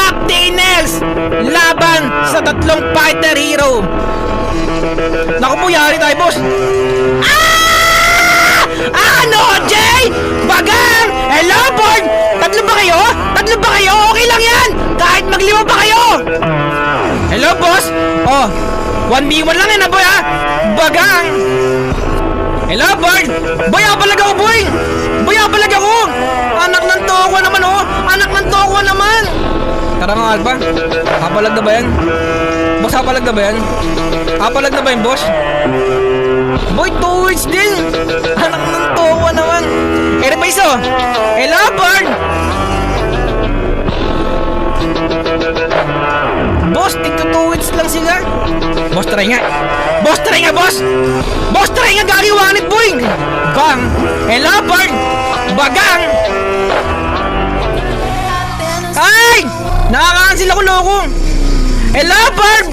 Octanels laban sa tatlong fighter hero. Naku po, yari tayo, boss. Ano, Jay? Bagang! Hello, Born! Tatlo ba kayo? Tatlo ba kayo? Okay lang yan! Kahit maglima pa kayo! Hello, boss? Oh, 1v1 lang yan, boy, ha? Bagang! Hello, Born! Boy, apalag ako, boy! Boy, apalag ako! Anak ng toko naman, oh! Anak ng toko naman! Tara nga, Alpha. Apalag na ba yan? Boss, apalag na ba yan? Apalag na ba yan, boss? Boy, 2 words din! Anak ng toko naman! Paiso! Hello, Born! Boss, tigto 2 words lang sila. Boss, try nga! Boss, try nga, boss! Boss, try nga! Gagiwanit, boy! Bang! Hello, Born! Bagang! Ay! Nakakaansil ako, loko! Hello, Born!